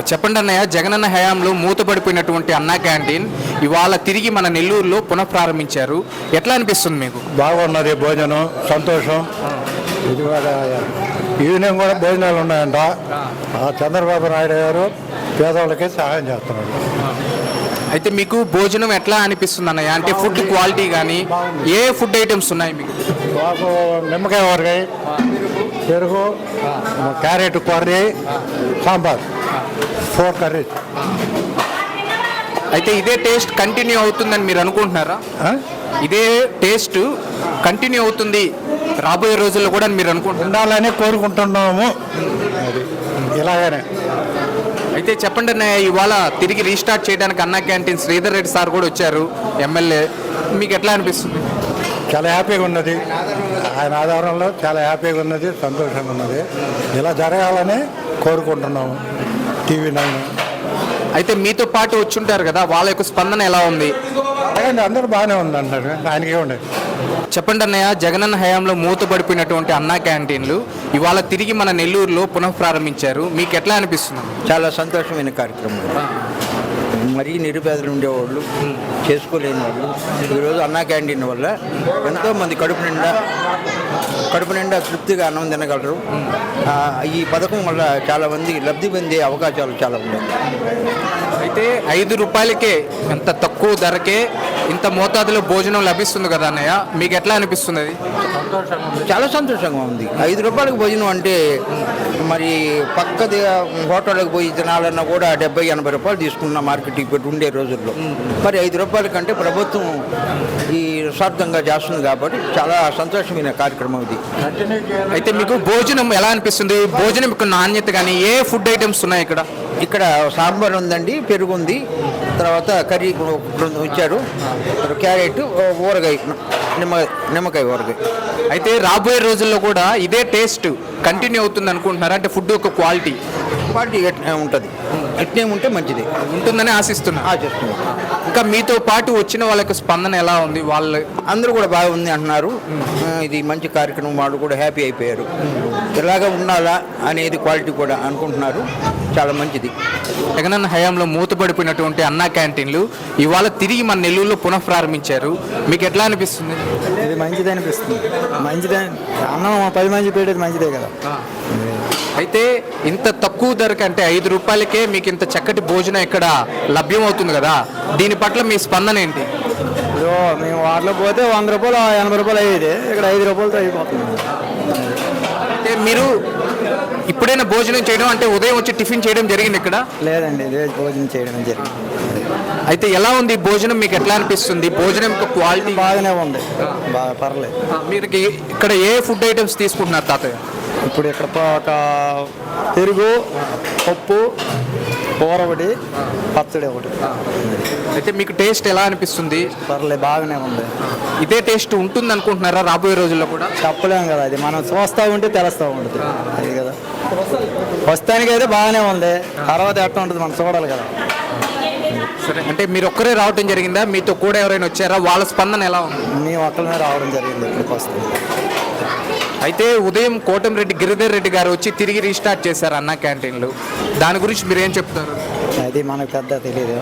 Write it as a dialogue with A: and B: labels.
A: చెప్పండి అన్నయ్య, జగనన్న హయాంలో మూతపడిపోయినటువంటి అన్నా క్యాంటీన్ ఇవాళ తిరిగి మన నెల్లూరులో పునఃప్రారంభించారు. ఎట్లా అనిపిస్తుంది మీకు?
B: బాగున్నది భోజనం, సంతోషం. ఇది ఈవినింగ్ కూడా భోజనాలు ఉన్నాయంట. చంద్రబాబు నాయుడు గారు పేదవాళ్ళకి సహాయం చేస్తున్నాడు.
A: అయితే మీకు భోజనం ఎట్లా అనిపిస్తుంది అన్నయ్య? అంటే ఫుడ్ క్వాలిటీ కానీ ఏ ఫుడ్ ఐటమ్స్ ఉన్నాయి మీకు?
B: మాకు నిమ్మకాయ ఊరగాయ, పెరుగు, క్యారెట్ కర్రీ, సాంబార్, 4 కర్రీస్.
A: అయితే ఇదే టేస్ట్ కంటిన్యూ అవుతుందని మీరు అనుకుంటున్నారా? ఇదే టేస్ట్ కంటిన్యూ అవుతుంది రాబోయే రోజుల్లో కూడా మీరు అనుకుంటున్నారు?
B: ఉండాలని కోరుకుంటున్నాము. ఇలాగనే
A: అయితే చెప్పండి అన్నయ్య, ఇవాళ తిరిగి రీస్టార్ట్ చేయడానికి అన్నా క్యాంటీన్ శ్రీధర్ రెడ్డి సార్ కూడా వచ్చారు, ఎమ్మెల్యే. మీకు ఎట్లా అనిపిస్తుంది?
B: చాలా హ్యాపీగా ఉన్నది. ఆయన ఆధారంలో చాలా హ్యాపీగా ఉన్నది, సంతోషంగా ఉన్నది. ఇలా జరగాలని కోరుకుంటున్నాము. TV9.
A: అయితే మీతో పాటు వచ్చుంటారు కదా, వాళ్ళ యొక్క స్పందన ఎలా ఉంది?
B: అందరూ బాగానే ఉంది అంటారు. ఆయనకే ఉండేది.
A: చెప్పండి అన్నయ్య, జగనన్న హయాంలో మూతపడిపోయినటువంటి అన్నా క్యాంటీన్లు ఇవాళ తిరిగి మన నెల్లూరులో పునఃప్రారంభించారు. మీకు ఎట్లా అనిపిస్తుంది?
C: చాలా సంతోషమైన కార్యక్రమం. మరీ నిరుపేదలు ఉండేవాళ్ళు, చేసుకోలేని వాళ్ళు ఈరోజు అన్నా క్యాంటీన్ వల్ల ఎంతోమంది కడుపు నిండా తృప్తిగా అన్నం తినగలరు. ఈ పథకం వల్ల చాలామంది లబ్ధి పొందే అవకాశాలు చాలా ఉన్నాయి.
A: అయితే 5 రూపాయలకే, ఎంత తక్కువ ధరకే ఇంత మోతాదులో భోజనం లభిస్తుంది కదా అన్నయ్య, మీకు ఎట్లా అనిపిస్తుంది? అది
C: చాలా సంతోషంగా ఉంది. 5 రూపాయలకు భోజనం అంటే మరి పక్కది హోటళ్ళకి పోయి తినాలన్నా కూడా 70-80 రూపాయలు తీసుకున్న మార్కెట్ ఇప్పుడు ఉండే రోజుల్లో. మరి 5 రూపాయల కంటే ప్రభుత్వం ఈ స్వార్థంగా చేస్తుంది కాబట్టి చాలా సంతోషమైన కార్యక్రమం ఇది.
A: అయితే మీకు భోజనం ఎలా అనిపిస్తుంది? భోజనం యొక్క నాణ్యత కానీ ఏ ఫుడ్ ఐటమ్స్ ఉన్నాయి ఇక్కడ?
C: ఇక్కడ సాంబార్ ఉందండి, పెరుగు ఉంది, తర్వాత కర్రీ ఇచ్చారు, క్యారెట్, ఊరగాయ, నిమ్మకాయ ఊరగాయ.
A: అయితే రాబోయే రోజుల్లో కూడా ఇదే టేస్ట్ కంటిన్యూ అవుతుంది అనుకుంటున్నారా? అంటే ఫుడ్ యొక్క క్వాలిటీ
C: ఉంటుంది, ఎట్నే ఉంటే మంచిది
A: ఉంటుందని ఆశిస్తున్నాను. ఇంకా మీతో పాటు వచ్చిన వాళ్ళకి స్పందన ఎలా ఉంది? వాళ్ళు
C: అందరూ కూడా బాగుంది అంటున్నారు. ఇది మంచి కార్యక్రమం, వాళ్ళు కూడా హ్యాపీ అయిపోయారు. ఇలాగ ఉండాలా అనేది క్వాలిటీ కూడా అనుకుంటున్నారు. చాలా మంచిది.
A: జగనన్న హయాంలో మూతపడిపోయినటువంటి అన్నా క్యాంటీన్లు ఇవాళ తిరిగి మన నెల్లూరులో పునఃప్రారంభించారు. మీకు ఎట్లా అనిపిస్తుంది?
D: ఇది మంచిదే అనిపిస్తుంది. మంచిదే, అన్నం 10 మంది పెట్టేది మంచిదే కదా.
A: అయితే ఇంత తక్కువ ధరకి, అంటే 5 రూపాయలకే మీకు ఇంత చక్కటి భోజనం ఇక్కడ లభ్యం అవుతుంది కదా, దీని పట్ల మీ స్పందన ఏంటి?
D: మేము వాటిలో పోతే 100 రూపాయలు 80 రూపాయలు అయ్యేది, ఇక్కడ 5 రూపాయలతో అయిపోతుంది.
A: అంటే మీరు ఇప్పుడైనా భోజనం చేయడం, అంటే ఉదయం వచ్చి టిఫిన్ చేయడం జరిగింది ఇక్కడ?
D: లేదండి, భోజనం చేయడం జరిగింది.
A: అయితే ఎలా ఉంది భోజనం? మీకు ఎట్లా అనిపిస్తుంది? భోజనం క్వాలిటీ
D: బాగానే ఉంది, బాగా పర్లేదు.
A: మీరు ఇక్కడ ఏ ఫుడ్ ఐటమ్స్ తీసుకుంటున్నారు తాతయ్య?
D: ఇప్పుడు ఇక్కడ ఒక పెరుగు, పప్పు, కూర ఒకటి, పచ్చడి ఒకటి.
A: అయితే మీకు టేస్ట్ ఎలా అనిపిస్తుంది?
D: పర్లేదు, బాగానే ఉంది.
A: ఇదే టేస్ట్ ఉంటుంది అనుకుంటున్నారా రాబోయే రోజుల్లో కూడా?
D: చెప్పలేము కదా, అది మనం చూస్తూ ఉంటే తెలుస్తూ ఉంటుంది. అది కదా, ప్రస్తుతానికైతే బాగానే ఉంది, తర్వాత ఎట్లా ఉంటుంది మనం చూడాలి కదా.
A: సరే, అంటే మీరు ఒక్కరే రావడం జరిగిందా? మీతో కూడా ఎవరైనా వచ్చారా? వాళ్ళ స్పందన ఎలా ఉంది?
D: మేము ఒక్కనే రావడం జరిగింది ఇక్కడికి వస్తుంది.
A: అయితే ఉదయం కోటంరెడ్డి గిరిధర్ రెడ్డి గారు వచ్చి తిరిగి రీస్టార్ట్ చేశారు అన్నా క్యాంటీన్లు. దాని గురించి మీరు ఏం చెప్తారు?
D: అది మనకు పెద్ద తెలియదు.